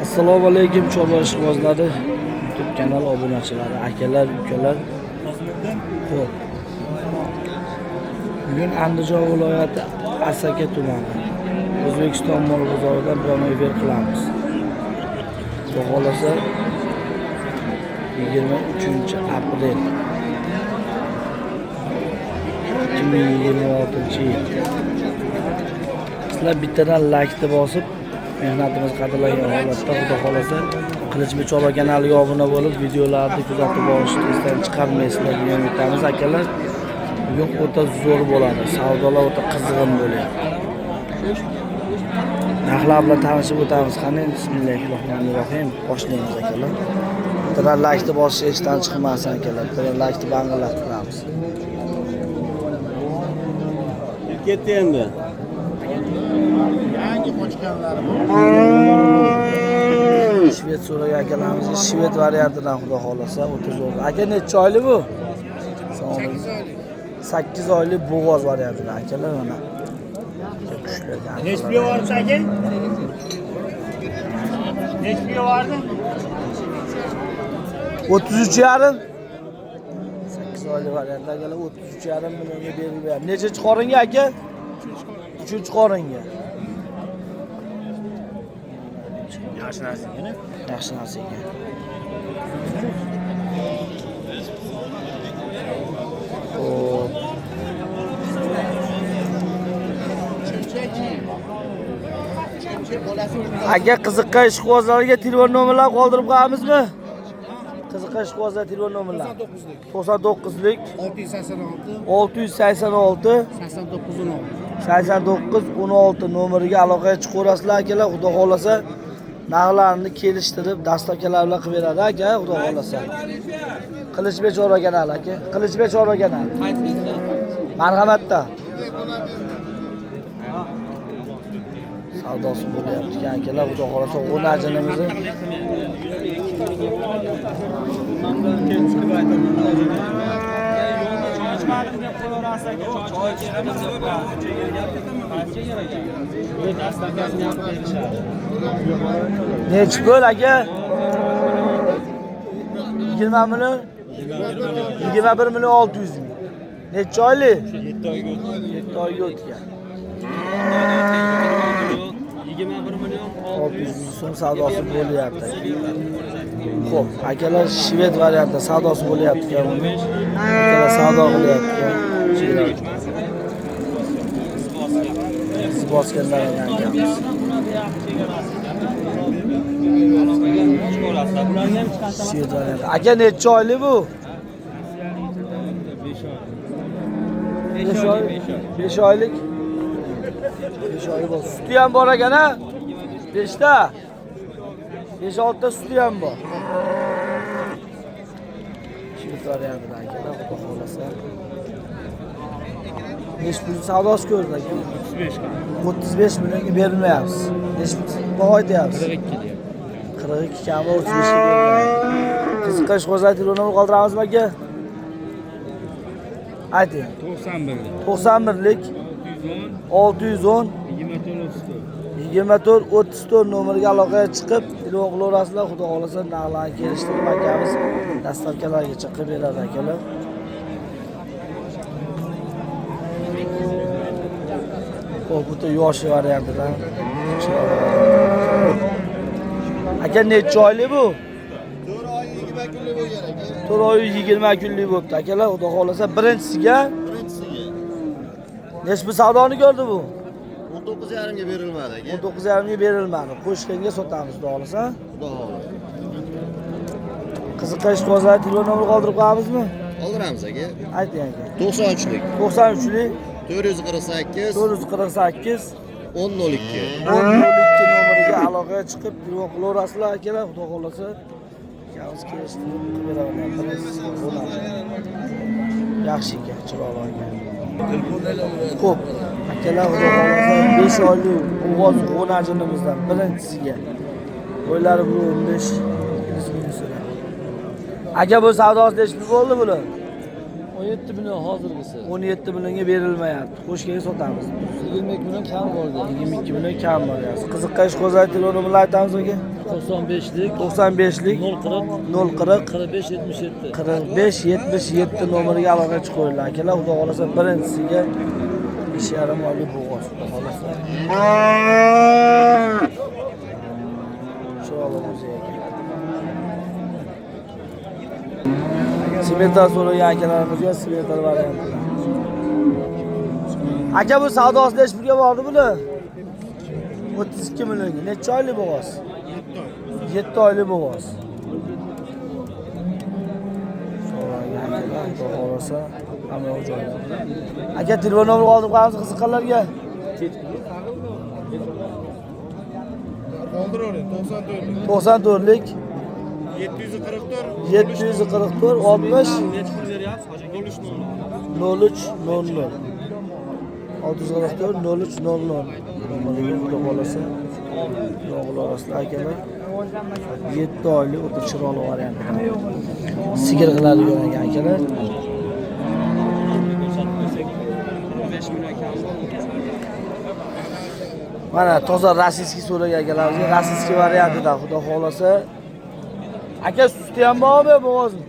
Assalomu alaykum chorva ishqibozlari, YouTube kanal obunachilari, akalar, ukalar. Xo'p. Bugun Andijon viloyati Asaka tumani O'zbekiston mol bozoridan biron efir qilamiz. Xudo xolasa 23-aprel 2026-yil. Sizlar bittadan like bosib mehnatimiz qadrlangan holatda xudo xolasa Qilichbek chorva kanaliga obuna bo'lib, videolarni kuzatib borishni esdan chiqarmaysizlar degan umidamiz akalar. Bugun o'ta zo'r bo'ladi. Savdolar o'ta qizg'in bo'lyapti. Narxlar bilan tanishib o'tamiz. Qani bismillahirrohmanirrohim. Boshlaymiz akalar. Bittadan like bosish esdan chiqmasin akalar. Bittadan like bang'illattiramiz. Ketdi endi. Shved so'ragan akalarimiz shved variantidan xudo xolasa o'ta zo'r. Aka necha oyli bu? 8 oylik bo'g'oz variantidan akalar mana. Necha pul vardı aka? Necha pul vardı? 33,5. 8 oylik variant akalar 33,5 millionga berilgan. Necha qoringa aka? 3 qoringa. Yaxshi narsa ekan. Yaxshi narsa ekan. Aka qiziqqan ishqibozlarga telefon nomerlar qoldirib qo'yamizmi? Qiziqqan ishqibozlar telefon nomerlar 99lik 686 8916 nomeriga aloqaga chiqaverasizlar akalar. Xudo xolasa narxlarni kelishtirib dastavkalar bilan qilib beradi aka. Xudo xolasa Qilichbek chorva kanali aka. Qilichbek chorva kanali. Marhamatda. Savdosi bo'lyapti akalar. Xudo xolasa o'najinimizni nechi pul aka? 20 million? 21 million 600 ming. Necha oylik? 7 oyga o'tdi. 7 oyga o'tgan. 21 million 600 ming so'm savdosi bo'lyapti. Xo'p, akalar shved varianti savdosi bo'lyapti ekan buni. Akalar savdo qilyapti. Bosganlar ekanmiz. Shved varianti. Aka necha oylik bu? 5 oylik. 5 oylik. 5 oy bor. Suti ham bor ekan ha? 5 ta. 5-6 ta suti ham bor. Shved variantidan akalar xudo xolasa. Necha pul savdosi ko'rdi aka? 35 millionga berilmayapsiz. Necha baho aytyapsiz? 42 deyapti. 42 kami 35 ga berilmayapti. Qiziqqan ishqibozlar telefonini qoldiramizmi aka? Ayting. 91lik 610 24 34 nomeriga aloqaga chiqib telefon qilaverasizlar. Xudo xolasa narxlarni kelishtirib akamiz dastavkalarga chiqib beradi akalar. Bu da yosh variantidan. Aka necha oylik bu? 4 oy 20 kunlik bo'libdi akalar. Xudo xolasa birinchisiga necha pul savdoni ko'rdi bu? 19,5 ga berilmadi aka. 19,5 ga berilmadi. Qo'shganga sotamiz, xudo xolasa. Xudo xolasa. Qiziqqan ishqibozlar telefon nomeri qoldirib qo'yamizmi? Qoldiramiz aka. Ayting aka. 93lik 93lik 448 448 1002 1002 nomeriga aloqaga chiqib telefon qilaverasizlar akalar. Xudo xolasa yalnız kelishtirib beraveramiz. Yaxshi ekan, chiroyli ekan. Xo'p, akalar xudo xolasa 5 oylik bo'g'oz g'onajinimizdan birinchisiga o'ylari bu 15 ming so'ra. Aka bu savdosi necha pul bo'ldi bular? 17 million hozirgisi. 17 millionga berilmayapti. Qo'shgaga sotamiz. 22 million kam bo'ldi. 22 million kam bor. Qiziqqan ishqibozlar telefonini aytamiz aka. 95'lik 95'lik 040 040 45 77. 45 77 nomeriga aloqa chiqinglar akalar. Xudo xolasa birinchisiga ish yarimoli bo'g'oz. Xudo xolasa. Simetal so'ragan akalarimizga simetal varianti. Aka bu savdosida ish birga bordi bular. 32 millionga. Necha oylik bo'g'oz? 7 oylik bo'g'oz. So'ragan akalar xudo xolasa hamma joyda. Aka telefon nomeri olib qo'yamiz qiziqqanlarga. Oldiravering 94. 94lik 744 744 60 Necha pul beryapsiz? Hoji 03 00 644 03 00 nomeriga xudo xolasa o'g'il orasida akalar 7 oylik o'ta chiroyli varianti. Sigir qiladigan akalar. 5 million kam. Mana toza rossiyskiy so'ragan akalarga rossiyskiy variantida xudo xolasa. Aka suti ham bormi bo'g'ozmi?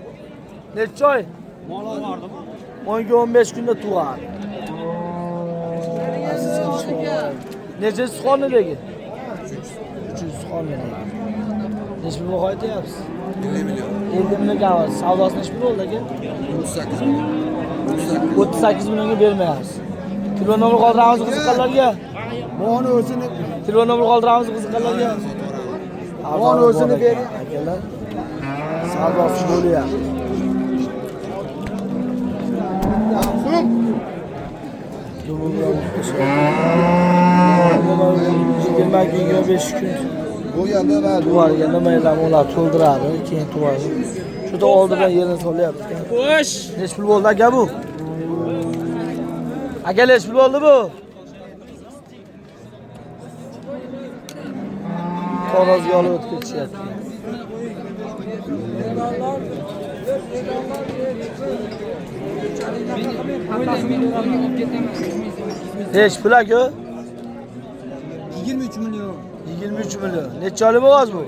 Necha oy? Mol bordimi? 10-15 kunda tug'adi. Necha xonadagi? 300 xonadagi. Necha pul qo'yayapsiz? 50 million. 50 million qavas. Savdosi necha pul bo'ldi aka? 38 million. 38 millionga bermayapsiz. Telefon nomeri qoldiramiz qiziqqanlarga. Boni o'zini Telefon nomeri qoldiramiz qiziqqanlarga. Boni o'zini bering. Akalar. Savdosi bo'lyapti. So'm. 25 kun Bo'lganda va tug'ilganda maylam ular to'ldiradi, keyin tug'adi. Shuda oldidan yerini solyapti. Xo'sh. Necha pul bo'ldi aka bu? Aka necha pul bo'ldi bu? Qorozga olib o'tib ketishyapti. Necha pul aka? 23 million. 23 million. Necha oylik bo'g'oz bu?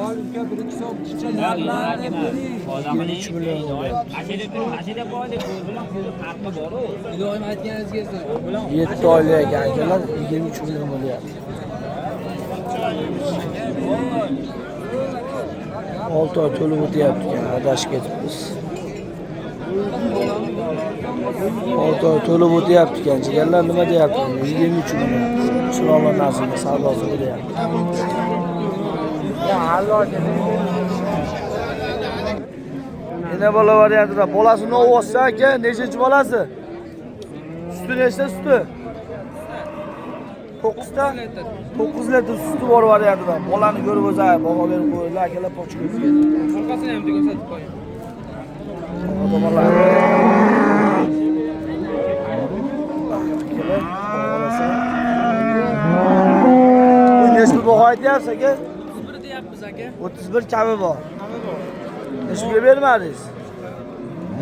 Olimga 1-2 so'm 23 million bo'lyapti. 7 oylik ekan akalar 23 million bo'lyapti. 6 oy to'lib o'tyapti ekan, adashib ketibmiz. 6 oy to'lib o'tyapti ekan. Jigarlar nima deyapti? 23 million. Chiroyli narsaga savdosi bo'lyapti. Yana bola variantida bolasini olsa aka, nechinchi bolasi? Suti nechta suti? 9 ta? 9 litr suti bor variantida. Bolani ko'rib o'zi baho berib qo'yinglar akalar pochko'ziga. Orqasini ham degan sotib qo'ying. Odamlar. Bu nechta baho aytyapsiz aka? 31 deyapmiz aka. 31 kami bor. Nechga bermadingiz?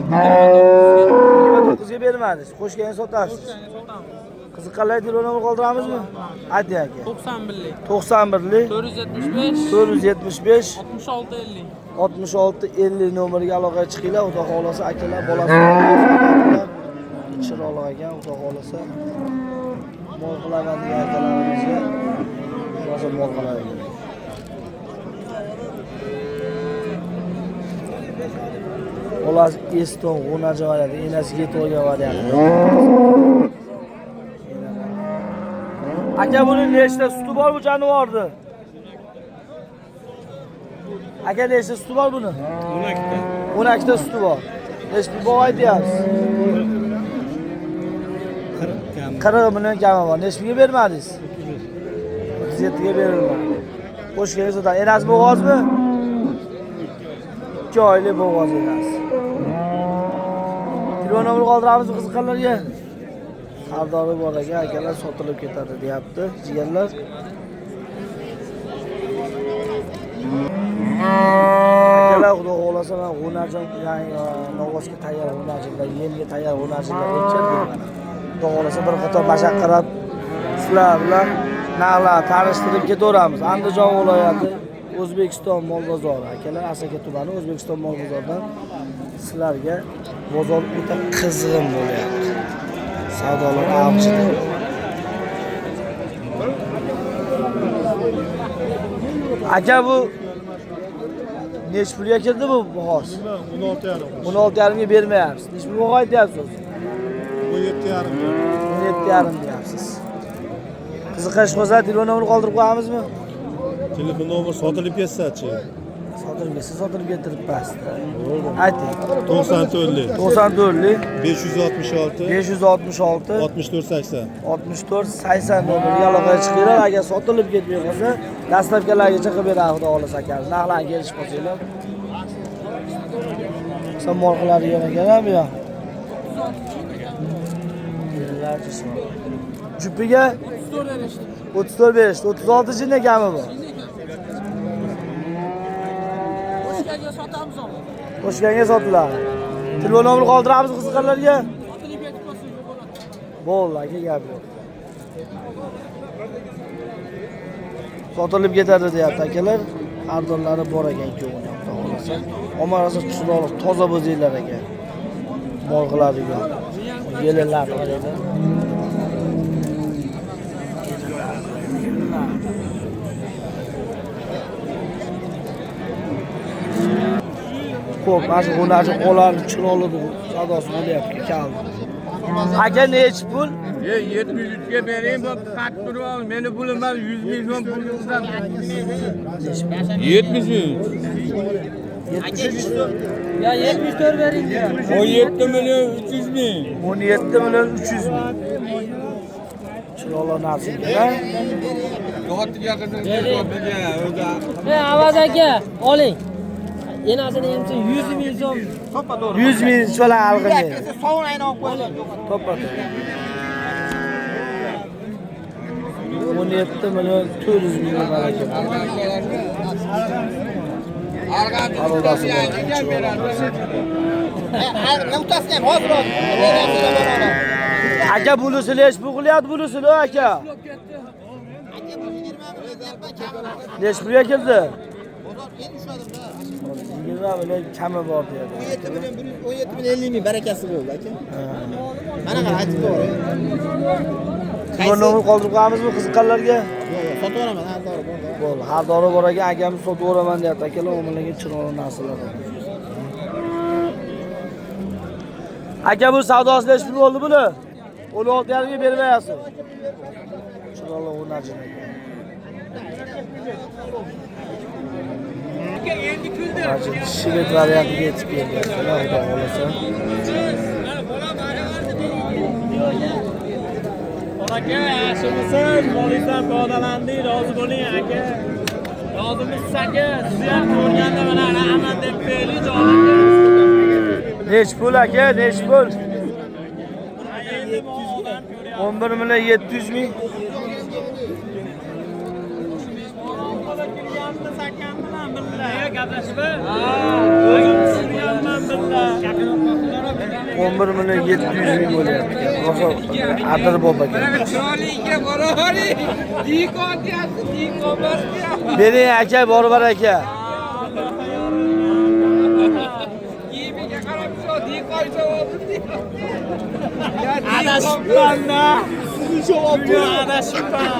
29 ga bermadingiz. Qo'shgan sotasiz. Qiziqqanlar telefon nomeri qoldiramizmi? Ayting aka. 91lik 91lik 475 475 66 50. 66 50 nomeriga aloqaga chiqinglar. Xudo xolasa akalar bolasi chiroyli ekan. Xudo xolasa mol qilaman degan akalarimizga rosa mol qiladi. Bolasi Eston g'unaja varadi, enasi yetib olgan varianti. Aka buni nechta suti bor bu jonivorni? Aka nechta suti bor buni? 12 ta suti bor. Nechta bor aytyapsiz? 40 million kami bor. Nechtaga bermadingiz? 37 ga berilmadi. Qo'shgan so'dan enasi bo'g'ozmi? 2 oylik bo'g'oz enasi. Telefon nomeri qoldiramiz qiziqqanlarga. Xaridori bor ekan, akalar sotilib ketadi deyapti. Jigarlar. Akalar xudo xolasa men g'unajim, ya'ni novvosga tayyor g'unajimlar, yemga tayyor g'unajimlar ekkan. Xudo xolasa bir qator mashaqqat sizlar bilan narxlar tanishtirib ketaveramiz. Andijon viloyati O'zbekiston mol bozori akalar, Asaka tumani O'zbekiston mol bozoridan sizlarga bozor o'ta qizg'in bo'lyapti. Savdolar avjida. Aka bu necha pulga kirdi bu bahoz? 16,5. 16,5 ga bermayapsiz. Necha pulga qo'yapsiz? 17,5. 17,5 deyapsiz. Qiziqish bo'lsa telefon nomerini qoldirib qo'yamizmi? Telefon nomeri sotilib ketsa-chi? Sotilib ketirib pastda. Ayting. 94 94 566 566 6480. 6480 nomeriga aloqaga chiqinglar. Agar sotilib ketmay qolsa, dastlabkilargacha qilib beradi xudo xolasa aka. Narxlarni kelishib qolsanglar. Sen mol qiladigan ekan bu yoq. Jupiga 34 berishdi. 36 jinni ekanmi bu? Qo'shganga sotiladi. Telefon nomerini qoldiramiz qiziqqanlarga. Bo'ldi aka, gap yo'q. Sotilib ketadi deyapti akalar. Ardonlari bor ekan ikkovini ham xudo xolasa. Omarasi chiroyli, toza bo'zinglar ekan. Mol qiladigan. Yelinlar qaraydi. Ko'p, mana shu qo'llarni qo'llarni chiroyli sadosi bo'lyapti, kaldi. Aka nechi pul? 73 ga berayim, bu qat turib ol. Meni pulim bor 100 million pulimdan. 73. 73. Ya 74 bering. 17 million 300 ming. 17 million 300 ming. Chiroyli narsa-da. Yo'qotga qizim o'zi. Avaz aka, oling. Enasini hamsi 100 ming so'm. 100 ming cho'lan alg'ini. Sovun ayni olib qo'ying. To'ppa. 17 million 400 ming baraka. Arodasi aka bunisi lesh pul qilyapti bunisi aka. Lesh pulga keldi. 20 million kami bor deyapti. 17 million 50 ming barakasi bo'ldi aka. Mana qara aytib to'g'ri. Telefon nomerini qoldirib qo'yamizmi qiziqqanlarga? Yo'q, sotaveraman, har dori bor. Bo'ldi, har dori bor ekan, akamiz sotaveraman deyapti akalar, o'malagan chiroyli narsalar. Aka bu savdosi lesh pul bo'ldi buni. 16,5 ga bermayapsiz. Chiroyli o'rnajin ekan. Shilet variantiga yetib keldi. Xudo xolasa. Aka, yaxshimisiz? Molingizdan foydalandik, rozi bo'ling aka. Rozimisiz aka? Siz ham ko'rganda mana rahmat deb berdik joylarga. Nech pul aka? Nech pul? 11 million 700 ming. Gaplashib, o'zim tushirganman billa. 11 million 700 ming bo'lyapti. Rosa Adir bobo aka. Chiroyliga boravering. Dikon deyapsiz, dikon bosdi. Bering aka, bor aka. Yemiga qarab shu dikon javobi. Adashibman-da. Adashibman.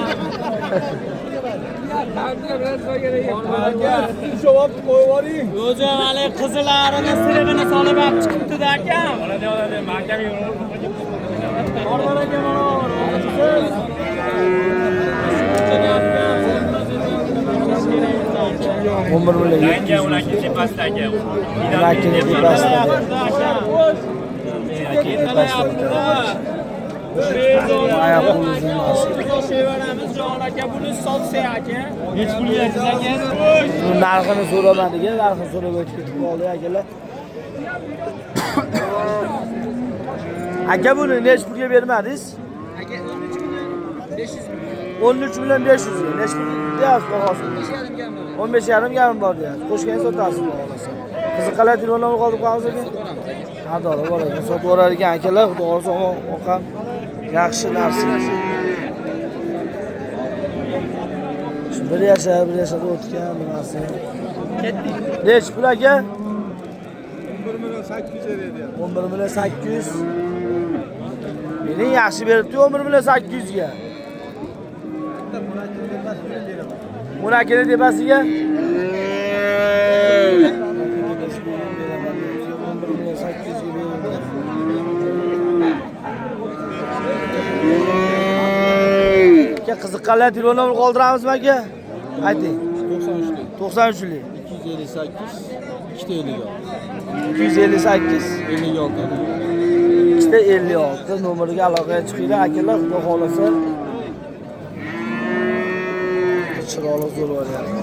O'zi hali qizilarini sirig'ini solib olib chiqibdi-da aka. Bor aka Umr million 700 ming. tepasida Ularning tepasida. Ayak qo'li zimmasi. Sevaramiz Jon aka, buni sotsa aka. Nech pul bersiz aka? Bu narxini so'ramadiga, narxini so'rab o'tib ketib qoldi akalar. Aka buni nech pulga bermadingiz? Aka 13 million 500 ming. 13 million 500 ming. Nech pul deyapsiz bahosini? 15,5 ga bor deyapsiz. Qo'shgan sotasiz bahosini. Qiziqalar telefonlarni qoldirib qo'yamiz aka. Ha, to'g'ri bor ekan. Sotib yuborar ekan akalar, xudo xolasa oqam yaxshi narsa. Bir yaşada o'tgan bunasi. Nech pul aka? 11 million 800. Meni yaxshi beribdi 11 million 800 ga. Munakini tepasiga 11 million 800 ga berildi. Aka qiziqqanlar telefon nomer qoldiramizmi aka? Ayting. 93 lik. 258 256 nomeriga aloqaga chiqinglar akalar, xudo xolasa. Chiroqli zo'r bo'lyapti.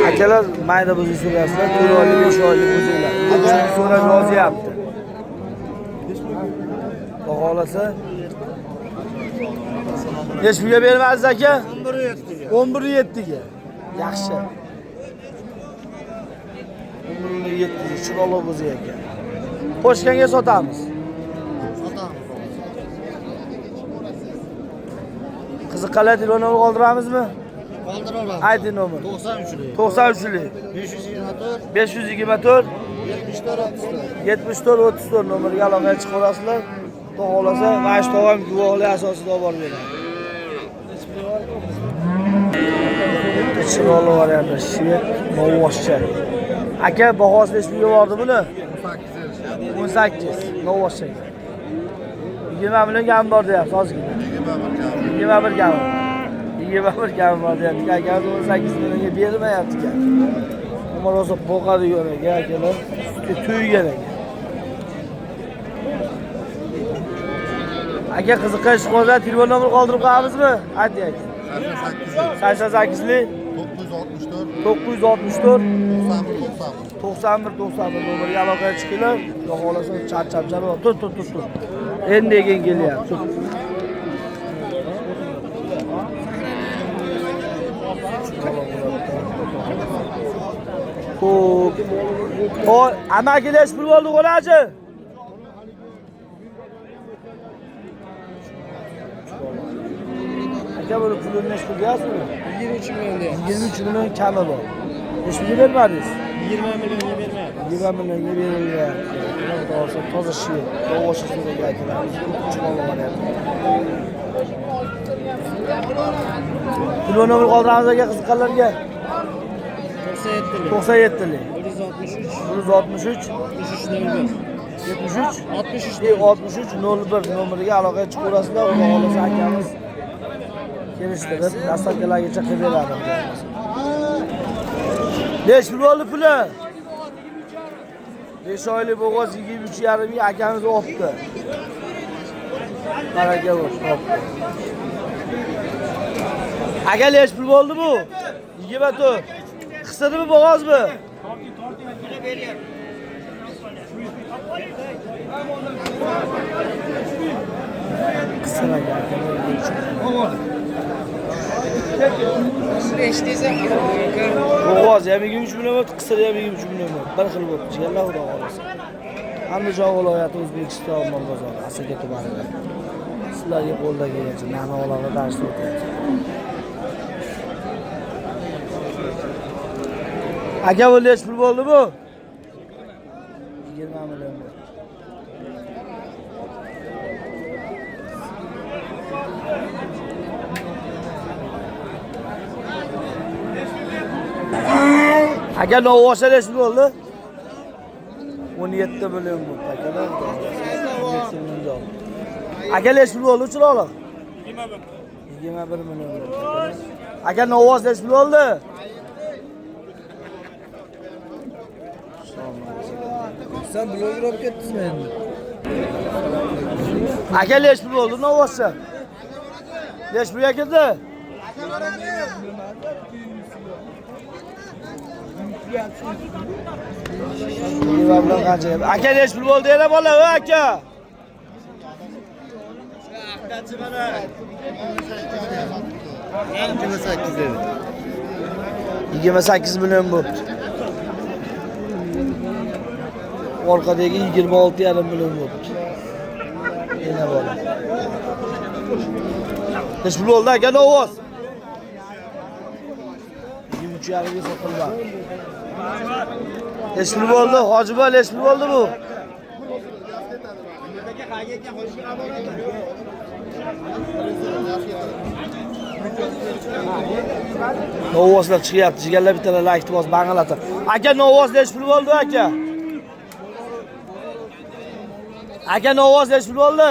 Akalar mayda buzi so'rasizlar, 4 oylik 5 oylik buzinglar. So'rash yozyapti. Xudo xolasa. Nech pulga bermadingiz aka? 11.7 ga. Yaxshi. 11.7 ga chiroqli buzi ekan. Qo'shganga sotamiz. Qiziqqanlar telefonni qoldiramizmi? Qoldiraman. Ayting nomer. 93 lik. 93 lik. 524 524 74 34 nomeriga aloqaga chiqaverasizlar. Xudo xolasa, mana shu tog'am guvohlik asosida olib borib beradi. Chiroqli variantda shvet novvoshcha. Aka bahosi nech pulga bordi buni? 18. Novvoshcha. 20 million gam bor deyapti hozirgina. 21 gam. 21 gam bor deyapti. Aka 18 millionga bermayapti ekan. Umar o'zi boqadigan ekan akalar. To'ygan ekan. Aka qiziqqan ish qolsa telefon nomer qoldirib qo'yamizmi? Ayting aka. 88 lik 964 91 nomeriga aloqaga chiqinglar. Xudo xolasa charchab tur. Endi keyin kelyapti. Xo'p. Hoy, amakilar pul bo'ldi qo'nachi. Aka buni pulini nech pul deyapsizmi? 23 million deyapti. 23 million kami bor. Nech pulga bermadingiz? 20 millionga bermayapti. 20 millionga berilyapti. Xudo xolasa toza shvet, tovoshi so'raga aytilamiz. Chiroqli bo'lyapti. Telefon nomer qoldiramiz aka qiziqqanlarga. 97 lik. 163 63 01 nomeriga aloqaga chiqaverasizlar. Xudo xolasa akamiz kelishtirib, dastavkalargacha qilib beradi. Nech pul bo'ldi puli? 5 oylik bo'g'oz 23.5 ming akamiz olibdi. Baraka bo'lsin. Aka nech pul bo'ldi bu? 24. Qisdimi bo'g'ozmi? Qisdimi aka? Bo'g'oz ham 23 million, qisir ham 23 million. Bir xil bo'lib chiqganlar xudo xolasa. Andijon viloyati O'zbekiston bozori Asaka tumanida. Sizlarga qo'lda kelgancha narx-navolarga dars o'tyapti. Aka bu nech pul bo'ldi bu? 20 million. Aka novvoshlar nech pul bo'ldi? 17 million bo'ldi akalar. Aka nech pul bo'ldi chiroqli? 21 million bo'ldi. Aka novvosh nech pul bo'ldi? Sen bloger olib ketdingizmi endi? Aka nech pul bo'ldi novvoshcha? Nech pulga keldi? Aka nech pul bo'ldi yana bola, aka? dedi. 28 million bo'ldi. Orqadagi 26,5 million bo'ldi. Yana bola. Nech pul bo'ldi aka novvosh? 13,5 sotilmoqda. Nechi pul bo'ldi? Hojiboy nechi pul bo'ldi bu? Novvoslar chiqyapti. Jigarlar bittalar laykni bosib bang'aladi. Aka novvos nechi pul bo'ldi aka? Aka novvos nechi pul bo'ldi?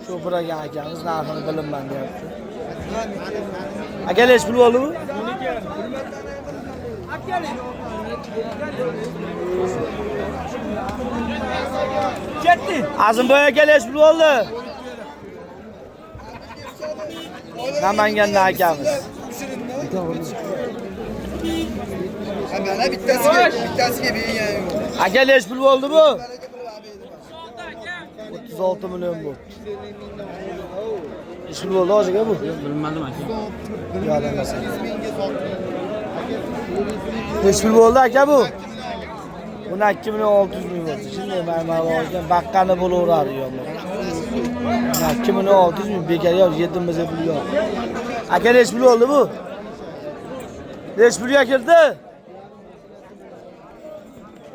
Shu biragan akamiz narxini bilinman deyapti. Aka nechi pul bo'ldi bu? Ketdi. Azimboy aka nechi pul bo'ldi? Namangandan akamiz. Mana bittasiga bergan yo'q. Aka nechi pul bo'ldi bu? 36 million bu. Nechi pul bo'ldi hojiga bu? Bilmadim aka. Yodimdasan. Nechi pul bo'ldi aka bu? 12 million 600 ming bo'ldi. Shunday ma'lumot olgan baqqani bo'laveradi yo'qmi? 12 million 600 ming bekor yo'q, yetimizga pul yo'q. Aka nechi pul bo'ldi bu? Nechi pulga kirdi?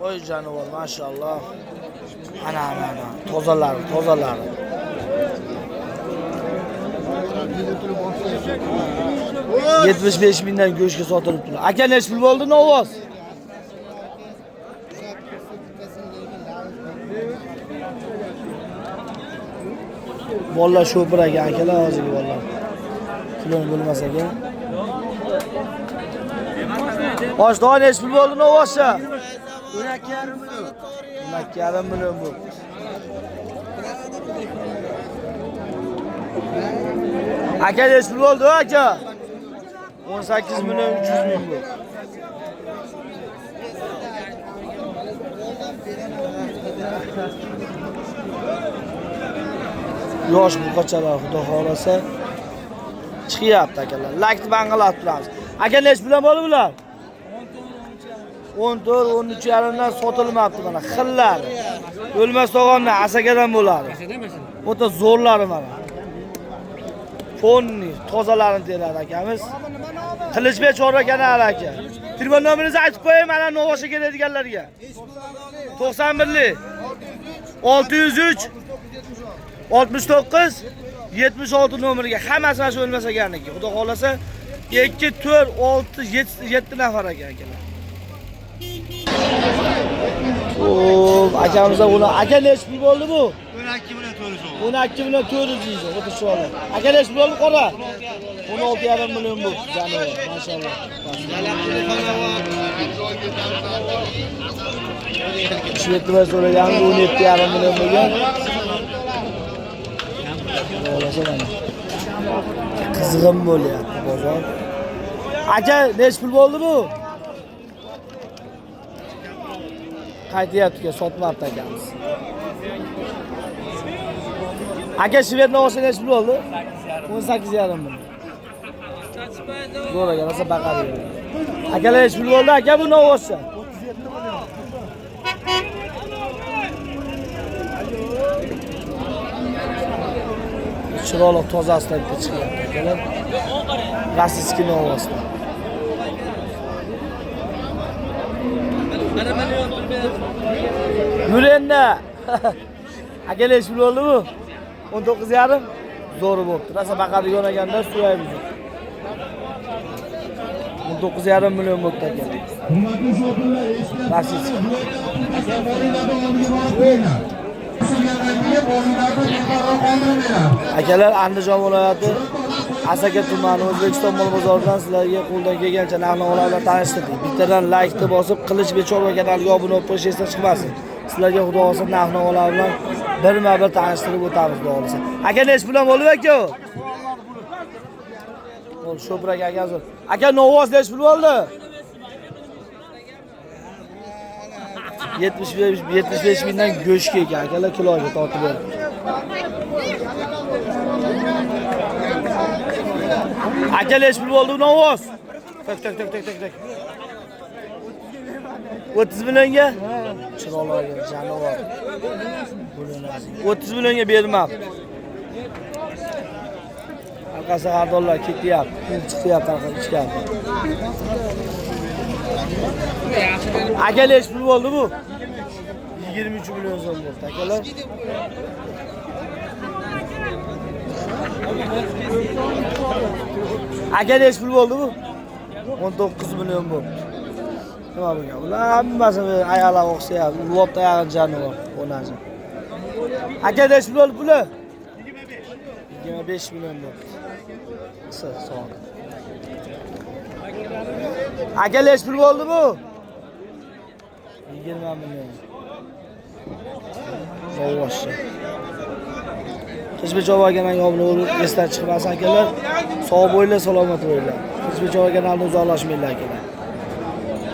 Voy jonivor, maşallah. Ana. Tozalar. $75 mingdan go'shtga sotilibdi. Aka nechi pul bo'ldi novvos? Bolalar shu bir akalar hozirgi bolalar. Pulini bilmas ekan. Hoshdoy nechi pul bo'ldi novvoscha? 12,5 million. 12,5 million bu. Aka nechi pul bo'ldi aka? 18 million 300 ming bu. Yosh buqachalar xudo xolasa chiqyapti akalar. Laykni bang'alab turamiz. Aka nechi bilan bo'ldi bular? 14, 13,5 dan sotilmabdi mana. Xillar. O'lmas tog'amdan asakadan bo'ladi. O'ta zo'rlari mana. Fonni, tozalarini teradi akamiz. Qilichbek Chorva kanali aka. Telefon nomeringizni aytib qo'ying mana Novosha keladiganlarga. 91lik 603 69 76 nomeriga hammasi mana shu O'lmas akaniki. Xudo xolasa 2 4 6 7 nafar ekan akalar. Xo'p, akamizga uni aka nechi pul bo'ldi bu? 12 million 400. 12 million 400 deydi. O'ta sho'la. Aka nechi pul bo'ldi qora? 16,5 million bu. Janibor, maşallah. Shvetlar so'raganimiz 17,5 million bo'lgan. Bo'lasa mana. Qizg'in bo'lyapti bozor. Aka nechi pul bo'ldi bu? Qaytyapti, sotmabdi akamiz. Aka Shvedni olsa nechi pul bo'ldi? 18,5 million. Zo'r ekan, rosa baqadi. Akalar nechi pul bo'ldi? Aka bu olsa 37 million. Chiroyli tozasidan chiqyapti akalar. Rossiyskiy olsa. Yurenda. Aka nechi pul bo'ldi bu? 19,5. Zo'r bo'libdi. Rosa baqadi yo'naganda suyaymiz. 19,5 million bo'libdi aka. Rossiyskiy. Akalar Andijon viloyati Asaka tumani O'zbekiston mol bozoridan sizlarga qo'ldan kelgancha narx-navolarni tanishtirdik. Bittadan laykni bosib, Qilichbek Chorva kanaliga obuna bo'lib qo'yishingizdan chiqmasin. Sizlarga xudo xolasa narx-navolar bilan birma-bir tanishtirib o'tamiz xudo xolasa. Aka nechi bilan bo'ldi aka? Bo'l, sho'prak aka zo'r. Aka novvos nechi pul bo'ldi? 75 mingdan go'shtga ekan akalar kiloga tortib berdi. Aka nechi pul bo'ldi novvos? Tak. 30 millionga? Chiroyli jonivor. 30 millionga bermam. orqasi xaridorlar ketyapti. Chiqyapti orqa ichkari. Aka nech pul bo'ldi bu? 23 million so'm bo'ldi, akalar. Aka nech pul bo'ldi bu? 19 million bo'ldi. Nima bo'lgan? Bular hammasi ayollar o'xshayapti. Lotda yag'in jonivor o'naji. Aka nech pul bo'ldi puli? 25 million bo'ldi. Sağ ol. Aka nech pul bo'ldi bu? 20 million. Yavaşça. Hizmet Jova kanalına abone olup esdan chiqmasin akalar. Sog' bo'linglar, salomat bo'linglar. Hizmet Jova kanalidan uzoqlashmanglar akalar.